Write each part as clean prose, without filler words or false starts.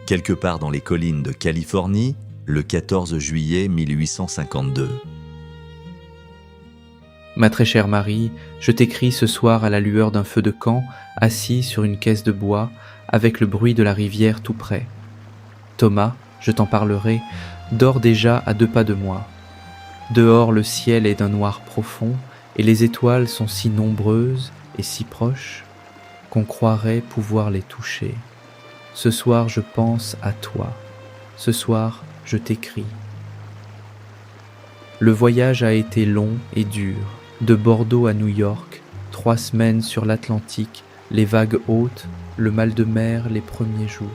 Quelque part dans les collines de Californie, le 14 juillet 1852. Ma très chère Marie, je t'écris ce soir à la lueur d'un feu de camp, assis sur une caisse de bois, avec le bruit de la rivière tout près. Thomas, je t'en parlerai, dort déjà à 2 pas de moi. Dehors le ciel est d'un noir profond, et les étoiles sont si nombreuses et si proches qu'on croirait pouvoir les toucher. Ce soir je pense à toi, ce soir je t'écris. Le voyage a été long et dur, de Bordeaux à New York, 3 semaines sur l'Atlantique, les vagues hautes, le mal de mer les premiers jours.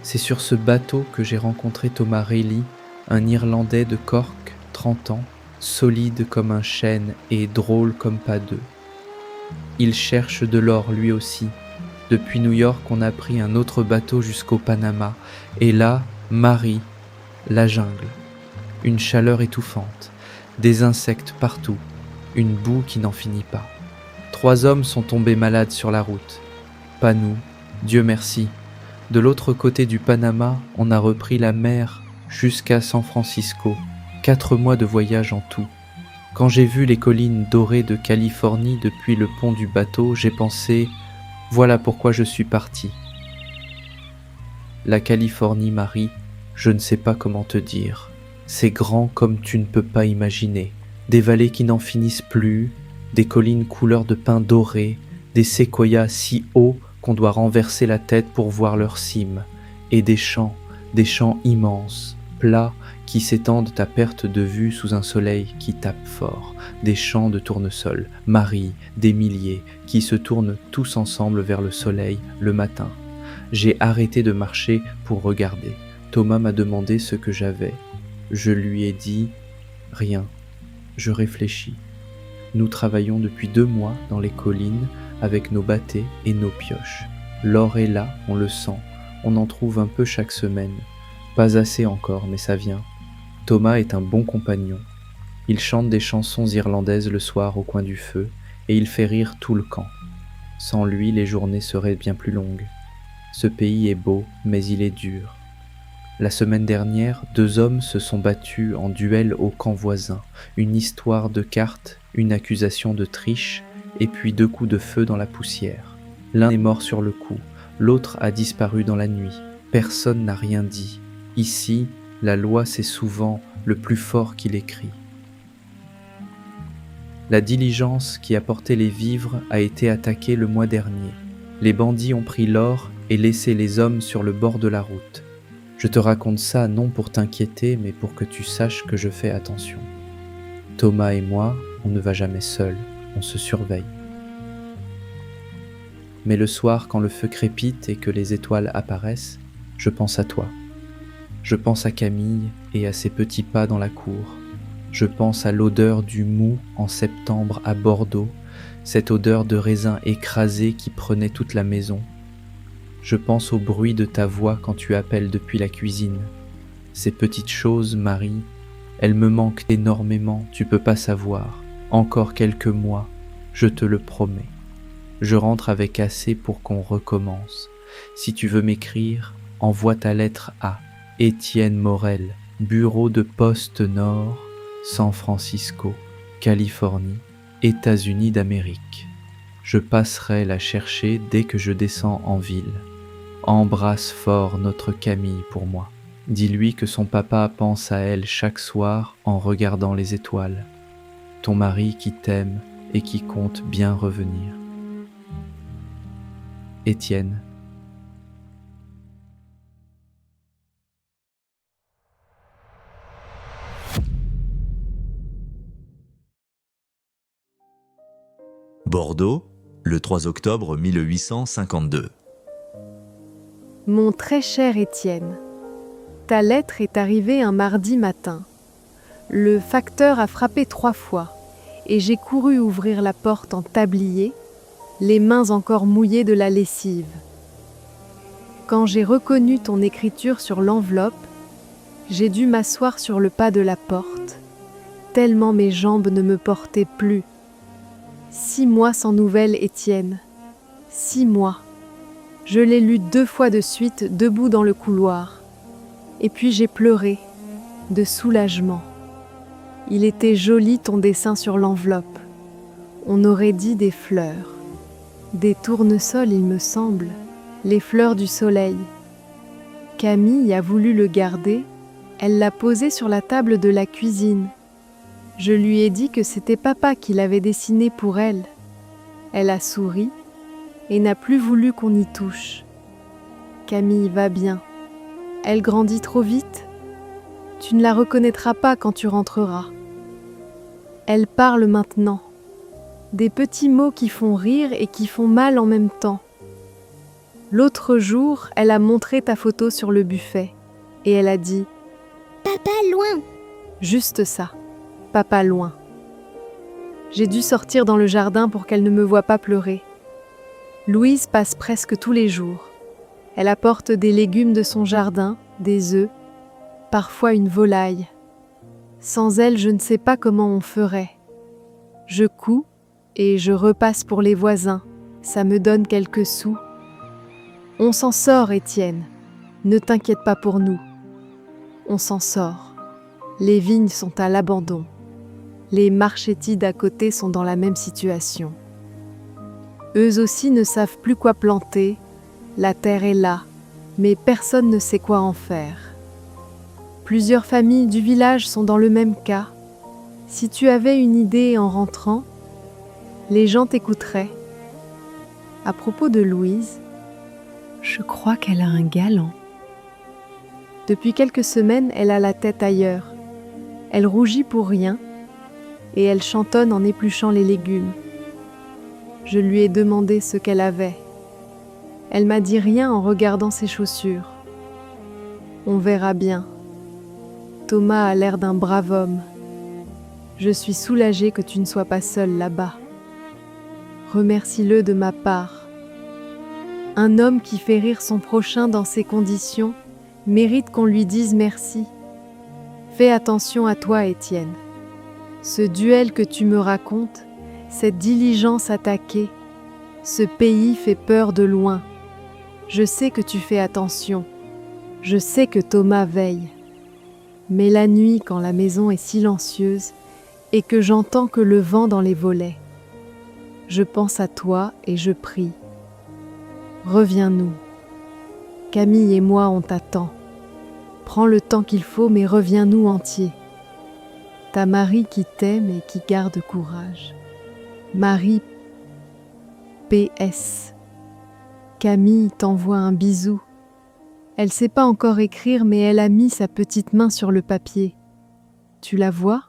C'est sur ce bateau que j'ai rencontré Thomas Reilly, un Irlandais de Cork, 30 ans, solide comme un chêne et drôle comme pas deux. Il cherche de l'or lui aussi. Depuis New York, on a pris un autre bateau jusqu'au Panama, et là, Marie, la jungle. Une chaleur étouffante, des insectes partout, une boue qui n'en finit pas. 3 hommes sont tombés malades sur la route. Pas nous, Dieu merci. De l'autre côté du Panama, on a repris la mer jusqu'à San Francisco. 4 mois de voyage en tout. Quand j'ai vu les collines dorées de Californie depuis le pont du bateau, j'ai pensé, voilà pourquoi je suis parti. La Californie, Marie, je ne sais pas comment te dire. C'est grand comme tu ne peux pas imaginer. Des vallées qui n'en finissent plus, des collines couleur de pin doré, des séquoias si hauts qu'on doit renverser la tête pour voir leur cime, et des champs immenses, plats, qui s'étendent à perte de vue sous un soleil qui tape fort, des champs de tournesol, Marie, des milliers, qui se tournent tous ensemble vers le soleil le matin. J'ai arrêté de marcher pour regarder. Thomas m'a demandé ce que j'avais. Je lui ai dit « Rien, je réfléchis. » Nous travaillons depuis 2 mois dans les collines avec nos bâtés et nos pioches. L'or est là, on le sent. On en trouve un peu chaque semaine. Pas assez encore, mais ça vient. Thomas est un bon compagnon. Il chante des chansons irlandaises le soir au coin du feu et il fait rire tout le camp. Sans lui, les journées seraient bien plus longues. Ce pays est beau, mais il est dur. La semaine dernière, 2 hommes se sont battus en duel au camp voisin. Une histoire de cartes, une accusation de triche, et puis 2 coups de feu dans la poussière. L'un est mort sur le coup, l'autre a disparu dans la nuit. Personne n'a rien dit. Ici, la loi c'est souvent le plus fort qui l'écrit. La diligence qui apportait les vivres a été attaquée le mois dernier. Les bandits ont pris l'or et laissé les hommes sur le bord de la route. Je te raconte ça non pour t'inquiéter, mais pour que tu saches que je fais attention. Thomas et moi, on ne va jamais seul, on se surveille. Mais le soir, quand le feu crépite et que les étoiles apparaissent, je pense à toi. Je pense à Camille et à ses petits pas dans la cour. Je pense à l'odeur du mou en septembre à Bordeaux, cette odeur de raisin écrasé qui prenait toute la maison. Je pense au bruit de ta voix quand tu appelles depuis la cuisine. Ces petites choses, Marie, elles me manquent énormément, tu peux pas savoir. Encore quelques mois, je te le promets. Je rentre avec assez pour qu'on recommence. Si tu veux m'écrire, envoie ta lettre à Étienne Morel, bureau de poste Nord, San Francisco, Californie, États-Unis d'Amérique. Je passerai la chercher dès que je descends en ville. Embrasse fort notre Camille pour moi. Dis-lui que son papa pense à elle chaque soir en regardant les étoiles. Ton mari qui t'aime et qui compte bien revenir. Étienne. Bordeaux, le 3 octobre 1852. Mon très cher Étienne, ta lettre est arrivée un mardi matin. Le facteur a frappé 3 fois et j'ai couru ouvrir la porte en tablier, les mains encore mouillées de la lessive. Quand j'ai reconnu ton écriture sur l'enveloppe, j'ai dû m'asseoir sur le pas de la porte, tellement mes jambes ne me portaient plus. 6 mois sans nouvelles, Étienne. 6 mois. Je l'ai lu 2 fois de suite, debout dans le couloir. Et puis j'ai pleuré, de soulagement. Il était joli ton dessin sur l'enveloppe. On aurait dit des fleurs. Des tournesols, il me semble, les fleurs du soleil. Camille a voulu le garder, elle l'a posé sur la table de la cuisine. Je lui ai dit que c'était papa qui l'avait dessiné pour elle. Elle a souri et n'a plus voulu qu'on y touche. Camille va bien. Elle grandit trop vite. Tu ne la reconnaîtras pas quand tu rentreras. Elle parle maintenant. Des petits mots qui font rire et qui font mal en même temps. L'autre jour, elle a montré ta photo sur le buffet et elle a dit « Papa, loin !» Juste ça, papa loin. J'ai dû sortir dans le jardin pour qu'elle ne me voie pas pleurer. Louise passe presque tous les jours. Elle apporte des légumes de son jardin, des œufs, parfois une volaille. Sans elle, je ne sais pas comment on ferait. Je couds et je repasse pour les voisins. Ça me donne quelques sous. On s'en sort, Étienne. Ne t'inquiète pas pour nous. On s'en sort. Les vignes sont à l'abandon. Les marchettis d'à côté sont dans la même situation. Eux aussi ne savent plus quoi planter. La terre est là, mais personne ne sait quoi en faire. Plusieurs familles du village sont dans le même cas. Si tu avais une idée en rentrant, les gens t'écouteraient. À propos de Louise, je crois qu'elle a un galant. Depuis quelques semaines, elle a la tête ailleurs. Elle rougit pour rien et elle chantonne en épluchant les légumes. Je lui ai demandé ce qu'elle avait. Elle m'a dit rien en regardant ses chaussures. On verra bien. Thomas a l'air d'un brave homme. Je suis soulagée que tu ne sois pas seule là-bas. Remercie-le de ma part. Un homme qui fait rire son prochain dans ces conditions mérite qu'on lui dise merci. Fais attention à toi, Étienne. Ce duel que tu me racontes, cette diligence attaquée, ce pays fait peur de loin. Je sais que tu fais attention. Je sais que Thomas veille. Mais la nuit, quand la maison est silencieuse et que j'entends que le vent dans les volets, je pense à toi et je prie. Reviens-nous. Camille et moi, on t'attend. Prends le temps qu'il faut, mais reviens-nous entier. Ta Marie qui t'aime et qui garde courage. Marie, PS. Camille t'envoie un bisou. Elle sait pas encore écrire, mais elle a mis sa petite main sur le papier. Tu la vois ?